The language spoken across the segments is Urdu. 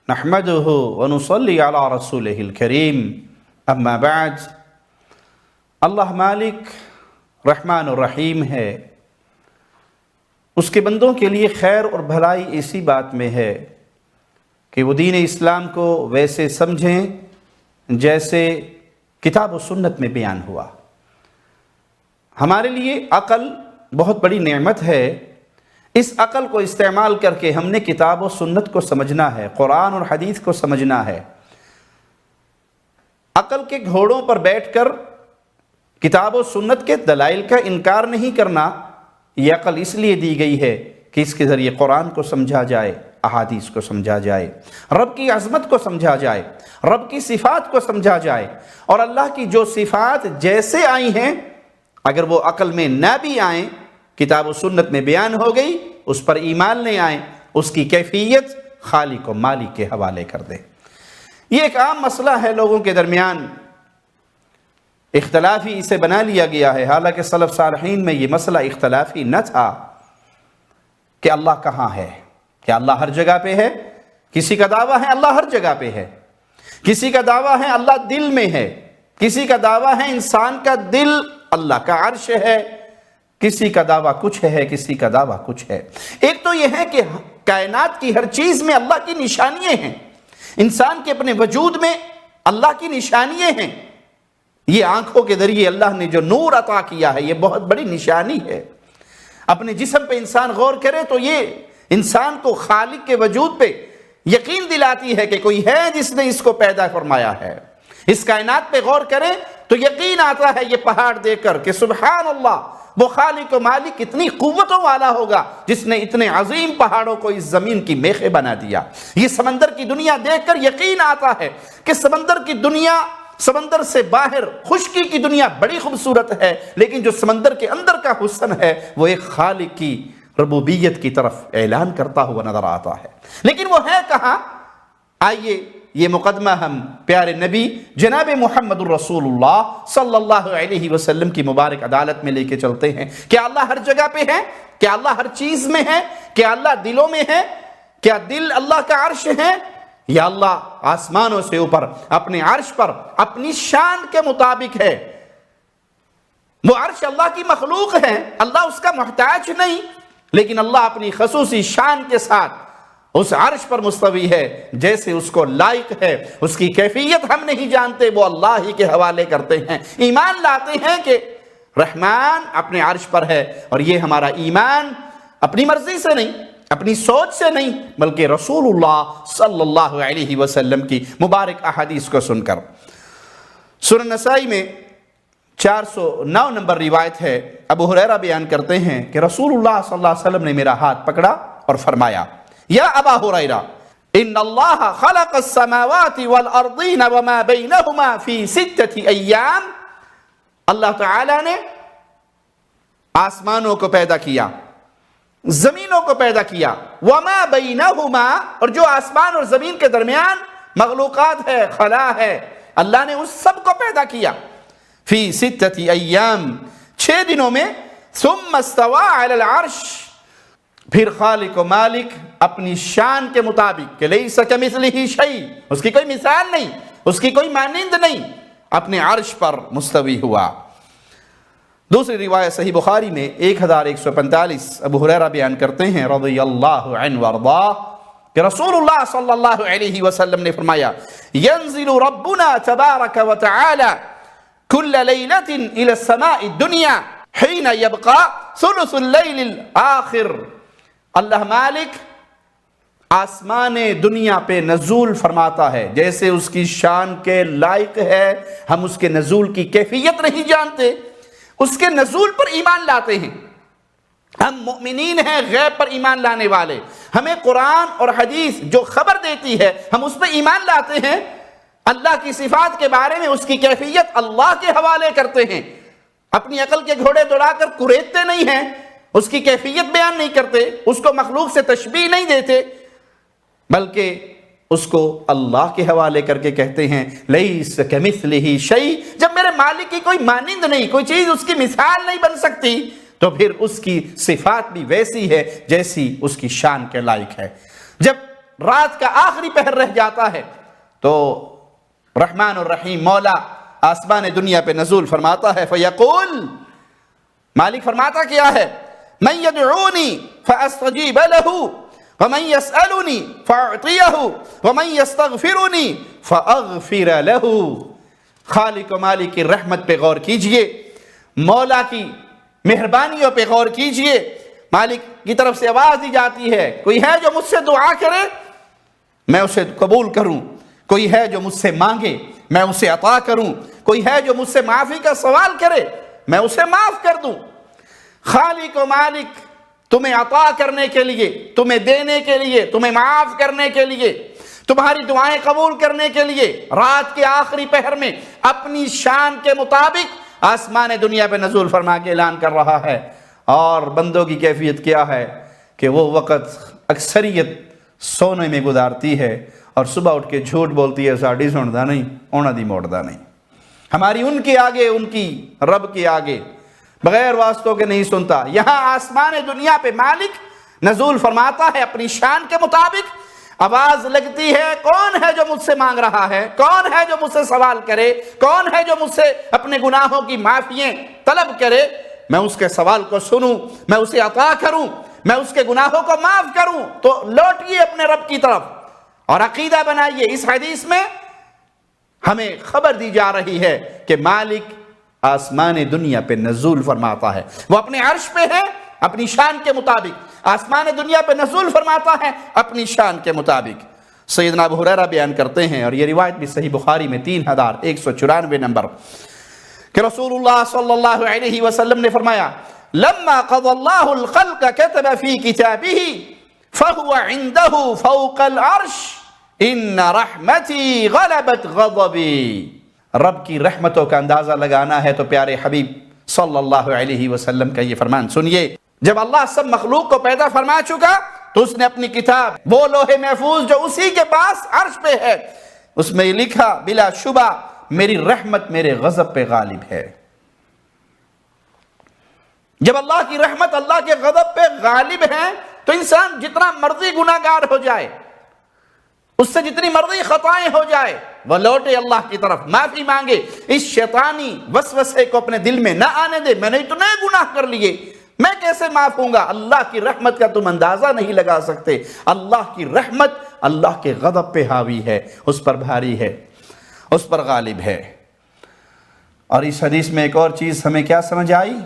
نحمده ونصلي على رسوله الكريم اما بعد اللہ مالک رحمان الرحیم ہے، اس کے بندوں کے لیے خیر اور بھلائی اسی بات میں ہے کہ وہ دین اسلام کو ویسے سمجھیں جیسے کتاب و سنت میں بیان ہوا۔ ہمارے لیے عقل بہت بڑی نعمت ہے، اس عقل کو استعمال کر کے ہم نے کتاب و سنت کو سمجھنا ہے، قرآن اور حدیث کو سمجھنا ہے۔ عقل کے گھوڑوں پر بیٹھ کر کتاب و سنت کے دلائل کا انکار نہیں کرنا، یہ عقل اس لیے دی گئی ہے کہ اس کے ذریعے قرآن کو سمجھا جائے، احادیث کو سمجھا جائے، رب کی عظمت کو سمجھا جائے، رب کی صفات کو سمجھا جائے، اور اللہ کی جو صفات جیسے آئی ہیں اگر وہ عقل میں نہ بھی آئیں، کتاب و سنت میں بیان ہو گئی، اس پر ایمان نہیں آئیں، اس کی کیفیت خالق و مالک کے حوالے کر دیں۔ یہ ایک عام مسئلہ ہے، لوگوں کے درمیان اختلافی اسے بنا لیا گیا ہے، حالانکہ سلف صالحین میں یہ مسئلہ اختلافی نہ تھا کہ اللہ کہاں ہے، کہ اللہ ہر جگہ پہ ہے۔ کسی کا دعویٰ ہے اللہ ہر جگہ پہ ہے، کسی کا دعویٰ ہے اللہ دل میں ہے، کسی کا دعویٰ ہے انسان کا دل اللہ کا عرش ہے، کسی کا دعویٰ کچھ ہے، کسی کا دعویٰ کچھ ہے۔ ایک تو یہ ہے کہ کائنات کی ہر چیز میں اللہ کی نشانیاں ہیں، انسان کے اپنے وجود میں اللہ کی نشانیاں ہیں۔ یہ آنکھوں کے ذریعے اللہ نے جو نور عطا کیا ہے، یہ بہت بڑی نشانی ہے۔ اپنے جسم پہ انسان غور کرے تو یہ انسان کو خالق کے وجود پہ یقین دلاتی ہے کہ کوئی ہے جس نے اس کو پیدا فرمایا ہے۔ اس کائنات پہ غور کریں تو یقین آتا ہے یہ پہاڑ دیکھ کر کہ سبحان اللہ، وہ خالق و مالک کتنی قوتوں والا ہوگا جس نے اتنے عظیم پہاڑوں کو اس زمین کی میخیں بنا دیا۔ یہ سمندر کی دنیا دیکھ کر یقین آتا ہے کہ سمندر کی دنیا، سمندر سے باہر خشکی کی دنیا بڑی خوبصورت ہے، لیکن جو سمندر کے اندر کا حسن ہے وہ ایک خالق کی ربوبیت کی طرف اعلان کرتا ہوا نظر آتا ہے۔ لیکن وہ ہے کہاں؟ آئیے یہ مقدمہ ہم پیارے نبی جناب محمد الرسول اللہ صلی اللہ علیہ وسلم کی مبارک عدالت میں لے کے چلتے ہیں۔ کیا اللہ ہر جگہ پہ ہے؟ کیا اللہ ہر چیز میں ہے؟ کیا اللہ دلوں میں ہے؟ کیا دل اللہ کا عرش ہے؟ یا اللہ آسمانوں سے اوپر اپنے عرش پر اپنی شان کے مطابق ہے؟ وہ عرش اللہ کی مخلوق ہے، اللہ اس کا محتاج نہیں، لیکن اللہ اپنی خصوصی شان کے ساتھ اس عرش پر مستوی ہے جیسے اس کو لائق ہے۔ اس کی کیفیت ہم نہیں جانتے، وہ اللہ ہی کے حوالے کرتے ہیں۔ ایمان لاتے ہیں کہ رحمان اپنے عرش پر ہے، اور یہ ہمارا ایمان اپنی مرضی سے نہیں، اپنی سوچ سے نہیں، بلکہ رسول اللہ صلی اللہ علیہ وسلم کی مبارک احادیث کو سن کر۔ سنن نسائی میں 409 نمبر روایت ہے، ابو ہریرہ بیان کرتے ہیں کہ رسول اللہ صلی اللہ علیہ وسلم نے میرا ہاتھ پکڑا اور فرمایا، یا ابا ہریرہ ان اللہ خلق السماوات والارضین وما بینہما فی 6 ایام، اللہ تعالی نے آسمانوں کو پیدا کیا، زمینوں کو پیدا کیا، وما بینہما، اور جو آسمان اور زمین کے درمیان مخلوقات ہے، خلا ہے، اللہ نے اس سب کو پیدا کیا فی 6 ایام، 6 دنوں میں، ثم استوى علی العرش، پھر خالق و مالک اپنی شان کے مطابق کہ لیس کمثلہ شیء، اس کی کوئی مثال نہیں، اس کی کوئی مانند نہیں، اپنے عرش پر مستوی ہوا۔ دوسری روایت صحیح بخاری میں 1145 ابو ہریرہ بیان کرتے ہیں رضی اللہ عنہ وارضاہ کہ رسول اللہ صلی اللہ علیہ وسلم نے فرمایا، ينزل ربنا تبارک وتعالی كل ليلة إلى السماء الدنيا حين يبقى ثلث الليل الآخر، اللہ مالک آسمان دنیا پہ نزول فرماتا ہے جیسے اس کی شان کے لائق ہے۔ ہم اس کے نزول کی کیفیت نہیں جانتے، اس کے نزول پر ایمان لاتے ہیں۔ ہم مؤمنین ہیں، غیب پر ایمان لانے والے، ہمیں قرآن اور حدیث جو خبر دیتی ہے ہم اس پہ ایمان لاتے ہیں۔ اللہ کی صفات کے بارے میں اس کی کیفیت اللہ کے حوالے کرتے ہیں، اپنی عقل کے گھوڑے دوڑا کر کریدتے نہیں ہیں، اس کی کیفیت بیان نہیں کرتے، اس کو مخلوق سے تشبیہ نہیں دیتے، بلکہ اس کو اللہ کے حوالے کر کے کہتے ہیں لیس کمثلہ شیء۔ جب میرے مالک کی کوئی مانند نہیں، کوئی چیز اس کی مثال نہیں بن سکتی، تو پھر اس کی صفات بھی ویسی ہے جیسی اس کی شان کے لائق ہے۔ جب رات کا آخری پہر رہ جاتا ہے تو رحمان الرحیم مولا آسمان دنیا پہ نزول فرماتا ہے، فیقول، مالک فرماتا کیا ہے، من یدعونی فاستجیب لہ ومن یسألنی فاعطیہ ومن یستغفرنی فاغفر لہ۔ خالق و مالک کی رحمت پہ غور کیجئے، مولا کی مہربانیوں پہ غور کیجئے۔ مالک کی طرف سے آواز دی جاتی ہے، کوئی ہے جو مجھ سے دعا کرے میں اسے قبول کروں، کوئی ہے جو مجھ سے مانگے میں اسے عطا کروں، کوئی ہے جو مجھ سے معافی کا سوال کرے میں اسے معاف کر دوں۔ خالق و مالک تمہیں عطا کرنے کے لیے، تمہیں دینے کے لیے، تمہیں معاف کرنے کے لیے، تمہاری دعائیں قبول کرنے کے لیے رات کے آخری پہر میں اپنی شان کے مطابق آسمان دنیا پہ نزول فرما کے اعلان کر رہا ہے۔ اور بندوں کی کیفیت کیا ہے کہ وہ وقت اکثریت سونے میں گزارتی ہے اور صبح اٹھ کے جھوٹ بولتی ہے، ساڑی سندا نہیں اونا دی موڑدا نہیں۔ ہماری ان کے آگے، ان کی رب کے آگے بغیر واسطوں کے نہیں سنتا۔ یہاں آسمان دنیا پہ مالک نزول فرماتا ہے اپنی شان کے مطابق، آواز لگتی ہے، کون ہے جو مجھ سے مانگ رہا ہے، کون ہے جو مجھ سے سوال کرے، کون ہے جو مجھ سے اپنے گناہوں کی معافیاں طلب کرے، میں اس کے سوال کو سنوں، میں اسے عطا کروں، میں اس کے گناہوں کو معاف کروں۔ تو لوٹئے اپنے رب کی طرف اور عقیدہ بنائیے۔ اس حدیث میں ہمیں خبر دی جا رہی ہے کہ مالک آسمان دنیا پہ نزول فرماتا ہے، وہ اپنے عرش پہ ہے اپنی شان کے مطابق، آسمان دنیا پہ نزول فرماتا ہے اپنی شان کے مطابق۔ سیدنا ابو ہریرہ بیان کرتے ہیں، اور یہ روایت بھی صحیح بخاری میں 3194 نمبر، کہ رسول اللہ صلی اللہ علیہ وسلم نے فرمایا، لما قضى الله الخلق كتب في كتابه فهو عنده فوق العرش ان رحمتي غلبت غضبي۔ رب کی رحمتوں کا اندازہ لگانا ہے تو پیارے حبیب صلی اللہ علیہ وسلم کا یہ فرمان سنیے۔ جب اللہ سب مخلوق کو پیدا فرما چکا تو اس نے اپنی کتاب، وہ لوح محفوظ جو اسی کے پاس عرش پہ ہے، اس میں یہ لکھا، بلا شبہ میری رحمت میرے غضب پہ غالب ہے۔ جب اللہ کی رحمت اللہ کے غضب پہ غالب ہے تو انسان جتنا مرضی گناہگار ہو جائے، اس سے جتنی مرضی خطائیں ہو جائے، وہ لوٹے اللہ کی طرف، معافی مانگے، اس شیطانی وسوسے کو اپنے دل میں نہ آنے دے، میں نے اتنے گناہ کر لیے، میں کیسے معاف ہوں گا۔ اللہ کی رحمت کا تم اندازہ نہیں لگا سکتے۔ اللہ کی رحمت اللہ کے غضب پہ حاوی ہے، اس پر بھاری ہے، اس پر غالب ہے۔ اور اس حدیث میں ایک اور چیز ہمیں کیا سمجھ آئی؟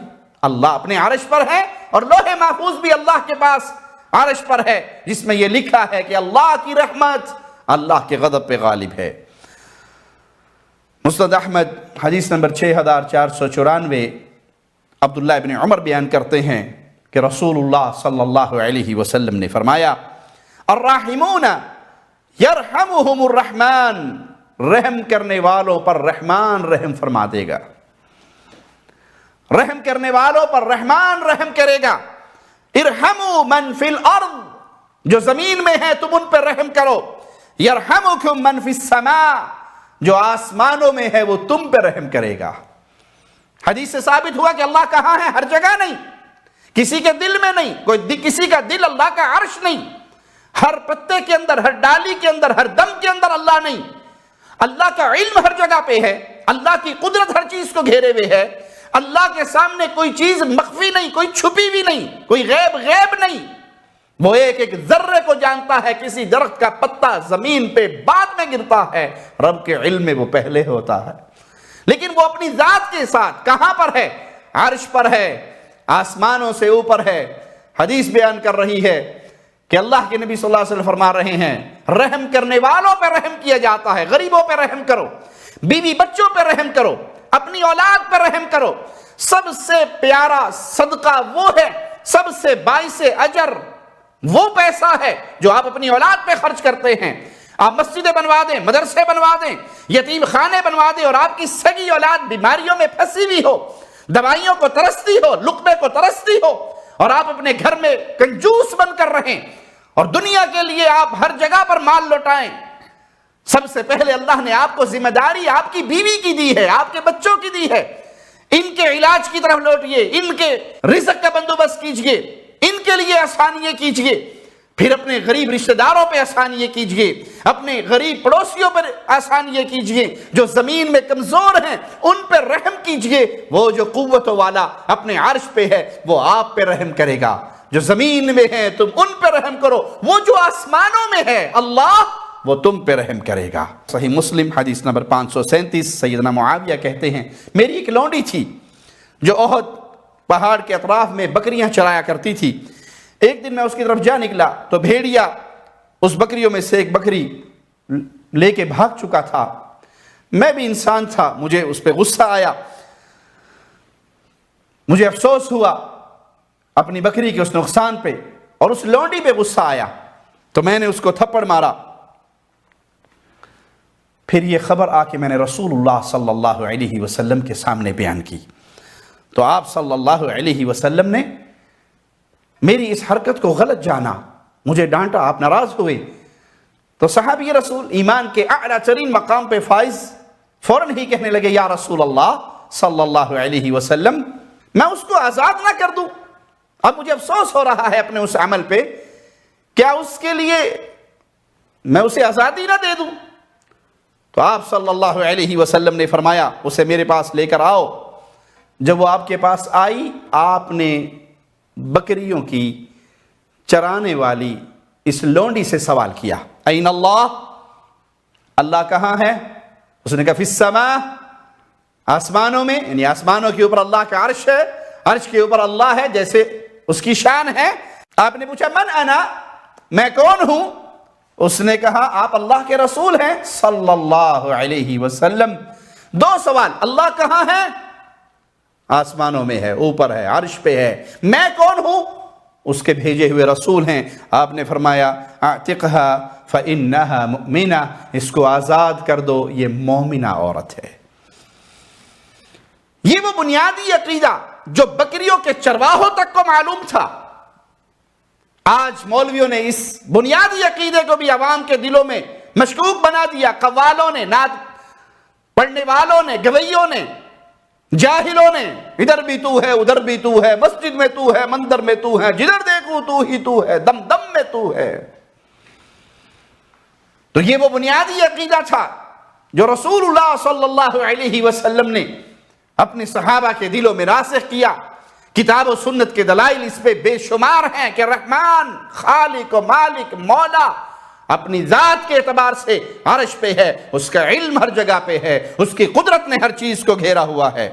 اللہ اپنے عرش پر ہے اور لوح محفوظ بھی اللہ کے پاس عرش پر ہے، جس میں یہ لکھا ہے کہ اللہ کی رحمت اللہ کے غضب پہ غالب ہے۔ مسند احمد حدیث نمبر 6494، عبداللہ ابن عمر بیان کرتے ہیں کہ رسول اللہ صلی اللہ علیہ وسلم نے فرمایا، الراحمون یرحمہم الرحمن، رحم کرنے والوں پر رحمان رحم فرما دے گا، رحم کرنے والوں پر رحمان رحم کرے گا۔ ارحموا من فی الارض، جو زمین میں ہے تم ان پر رحم کرو، یرحمکم من فی السماء، جو آسمانوں میں ہے وہ تم پہ رحم کرے گا۔ حدیث سے ثابت ہوا کہ اللہ کہاں ہے؟ ہر جگہ نہیں، کسی کے دل میں نہیں، کسی کا دل اللہ کا عرش نہیں، ہر پتے کے اندر، ہر ڈالی کے اندر، ہر دم کے اندر اللہ نہیں۔ اللہ کا علم ہر جگہ پہ ہے، اللہ کی قدرت ہر چیز کو گھیرے ہوئے ہے، اللہ کے سامنے کوئی چیز مخفی نہیں، کوئی چھپی بھی نہیں، کوئی غیب نہیں۔ وہ ایک ایک ذرے کو جانتا ہے، کسی درخت کا پتا زمین پہ بعد میں گرتا ہے، رب کے علم میں وہ پہلے ہوتا ہے، لیکن وہ اپنی ذات کے ساتھ کہاں پر ہے؟ عرش پر ہے، آسمانوں سے اوپر ہے۔ حدیث بیان کر رہی ہے کہ اللہ کے نبی صلی اللہ علیہ وسلم فرما رہے ہیں، رحم کرنے والوں پہ رحم کیا جاتا ہے، غریبوں پہ رحم کرو، بیوی بچوں پہ رحم کرو، اپنی اولاد پر رحم کرو۔ سب سے پیارا صدقہ وہ ہے، سب سے باعث اجر وہ پیسہ ہے جو آپ اپنی اولاد پہ خرچ کرتے ہیں۔ آپ مسجدیں بنوا دیں، مدرسے بنوا دیں، یتیم خانے بنوا دیں، اور آپ کی سگی اولاد بیماریوں میں پھنسی ہوئی ہو، دوائیوں کو ترستی ہو، لقمے کو ترستی ہو، اور آپ اپنے گھر میں کنجوس بن کر رہیں اور دنیا کے لیے آپ ہر جگہ پر مال لوٹائیں۔ سب سے پہلے اللہ نے آپ کو ذمہ داری آپ کی بیوی کی دی ہے، آپ کے بچوں کی دی ہے، ان کے علاج کی طرف لوٹئے، ان کے رزق کا بندوبست کیجئے، ان کے لیے آسانیاں کیجئے۔ پھر اپنے غریب رشتہ داروں پہ احسان یہ کیجئے، اپنے غریب پڑوسیوں پر احسان یہ کیجئے، جو زمین میں کمزور ہیں ان پہ رحم کیجئے۔ وہ جو قوت والا اپنے عرش پہ ہے وہ آپ پہ رحم کرے گا۔ جو زمین میں ہیں تم ان پہ رحم کرو، وہ جو آسمانوں میں ہے اللہ وہ تم پہ رحم کرے گا۔ صحیح مسلم حدیث نمبر 537، سیدنا معاویہ کہتے ہیں میری ایک لونڈی تھی جو احد پہاڑ کے اطراف میں بکریاں چرایا کرتی تھی۔ ایک دن میں اس کی طرف جا نکلا تو بھیڑیا اس بکریوں میں سے ایک بکری لے کے بھاگ چکا تھا۔ میں بھی انسان تھا، مجھے اس پہ غصہ آیا، مجھے افسوس ہوا اپنی بکری کے اس نقصان پہ، اور اس لونڈی پہ غصہ آیا تو میں نے اس کو تھپڑ مارا۔ پھر یہ خبر آ کے میں نے رسول اللہ صلی اللہ علیہ وسلم کے سامنے بیان کی تو آپ صلی اللہ علیہ وسلم نے میری اس حرکت کو غلط جانا، مجھے ڈانٹا، آپ ناراض ہوئے۔ تو صحابی رسول ایمان کے اعلیٰ ترین مقام پہ فائز فوراً ہی کہنے لگے یا رسول اللہ صلی اللہ علیہ وسلم میں اس کو آزاد نہ کر دوں؟ اب مجھے افسوس ہو رہا ہے اپنے اس عمل پہ، کیا اس کے لیے میں اسے آزادی نہ دے دوں؟ تو آپ صلی اللہ علیہ وسلم نے فرمایا اسے میرے پاس لے کر آؤ۔ جب وہ آپ کے پاس آئی آپ نے بکریوں کی چرانے والی اس لونڈی سے سوال کیا این اللہ، اللہ کہاں ہے؟ اس نے کہا فی السماء، آسمانوں میں، یعنی آسمانوں کے اوپر اللہ کا عرش ہے، عرش کے اوپر اللہ ہے جیسے اس کی شان ہے۔ آپ نے پوچھا من انا، میں کون ہوں؟ اس نے کہا آپ اللہ کے رسول ہیں صلی اللہ علیہ وسلم۔ دو سوال، اللہ کہاں ہے؟ آسمانوں میں ہے، اوپر ہے، عرش پہ ہے۔ میں کون ہوں؟ اس کے بھیجے ہوئے رسول ہیں۔ آپ نے فرمایا اعتقھا فانھا مؤمنہ، اس کو آزاد کر دو، یہ مومنہ عورت ہے۔ یہ وہ بنیادی عقیدہ جو بکریوں کے چرواہوں تک کو معلوم تھا، آج مولویوں نے اس بنیادی عقیدے کو بھی عوام کے دلوں میں مشکوک بنا دیا۔ قوالوں نے، نعت پڑھنے والوں نے، گویوں نے، جاہلوں نے، ادھر بھی تو ہے ادھر بھی تو ہے، مسجد میں تو ہے مندر میں تو ہے، جدھر دیکھو تو ہی تو ہے، دم دم میں تو ہے۔ تو یہ وہ بنیادی عقیدہ تھا جو رسول اللہ صلی اللہ علیہ وسلم نے اپنے صحابہ کے دلوں میں راسخ کیا۔ کتاب و سنت کے دلائل اس پہ بے شمار ہیں کہ رحمان، خالق و مالک، مولا اپنی ذات کے اعتبار سے عرش پہ ہے، اس کا علم ہر جگہ پہ ہے، اس کی قدرت نے ہر چیز کو گھیرا ہوا ہے۔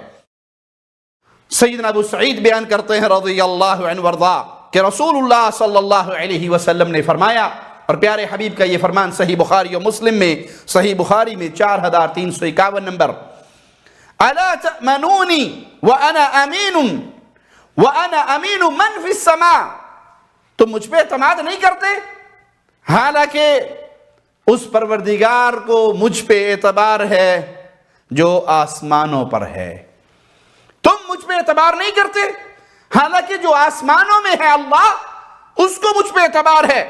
سیدنا ابو سعید بیان کرتے ہیں رضی اللہ عنہ وارضا کہ رسول اللہ صلی اللہ علیہ وسلم نے فرمایا، اور پیارے حبیب کا یہ فرمان صحیح بخاری و مسلم میں، صحیح بخاری میں 4351 نمبر، الا تأمنونی وانا امین وانا امین من فی السماء، تم مجھ پہ اعتماد نہیں کرتے حالانکہ اس پروردگار کو مجھ پہ اعتبار ہے جو آسمانوں پر ہے۔ تم مجھ پہ اعتبار نہیں کرتے حالانکہ جو آسمانوں میں ہے اللہ، اس کو مجھ پہ اعتبار ہے۔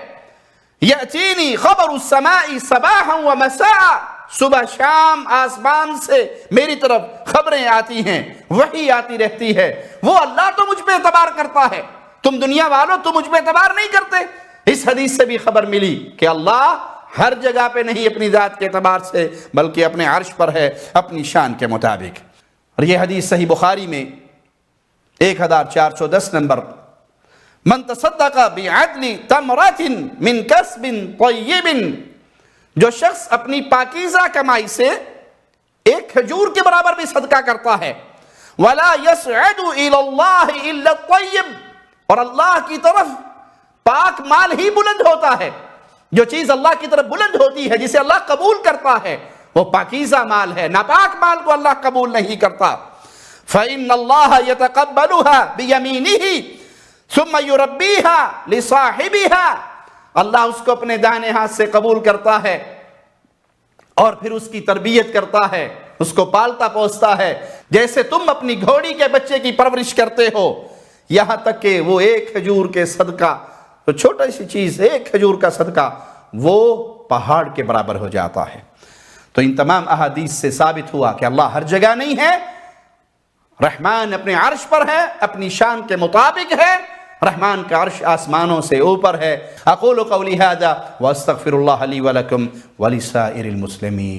یأتینی خبر السماء صباحا و مساء، صبح شام آسمان سے میری طرف خبریں آتی ہیں، وحی آتی رہتی ہے، وہ اللہ تو مجھ پہ اعتبار کرتا ہے، تم دنیا والوں تم مجھ پہ اعتبار نہیں کرتے۔ اس حدیث سے بھی خبر ملی کہ اللہ ہر جگہ پہ نہیں اپنی ذات کے اعتبار سے بلکہ اپنے عرش پر ہے اپنی شان کے مطابق۔ اور یہ حدیث صحیح بخاری میں 1410 نمبر، من تصدق بعدل تمرات من کسب طیب، جو شخص اپنی پاکیزہ کمائی سے ایک کھجور کے برابر بھی صدقہ کرتا ہے، ولا يصعد الى اللہ الا الطیب، اور اللہ کی طرف پاک مال ہی بلند ہوتا ہے، جو چیز اللہ کی طرف بلند ہوتی ہے جسے اللہ قبول کرتا ہے وہ پاکیزہ مال ہے، ناپاک مال کو اللہ قبول نہیں کرتا۔ فإن اللہ يتقبلها بيمينه ثم يربيها لصاحبها، اللہ اس کو اپنے دائیں ہاتھ سے قبول کرتا ہے اور پھر اس کی تربیت کرتا ہے، اس کو پالتا پوستا ہے جیسے تم اپنی گھوڑی کے بچے کی پرورش کرتے ہو، یہاں تک کہ وہ ایک کھجور کے صدقہ، تو چھوٹی سی چیز ایک کھجور کا صدقہ وہ پہاڑ کے برابر ہو جاتا ہے۔ تو ان تمام احادیث سے ثابت ہوا کہ اللہ ہر جگہ نہیں ہے، رحمان اپنے عرش پر ہے، اپنی شان کے مطابق ہے، رحمان کا عرش آسمانوں سے اوپر ہے۔ اقول قولی ھذا واستغفر اللہ لی ولکم ولسائر المسلمین۔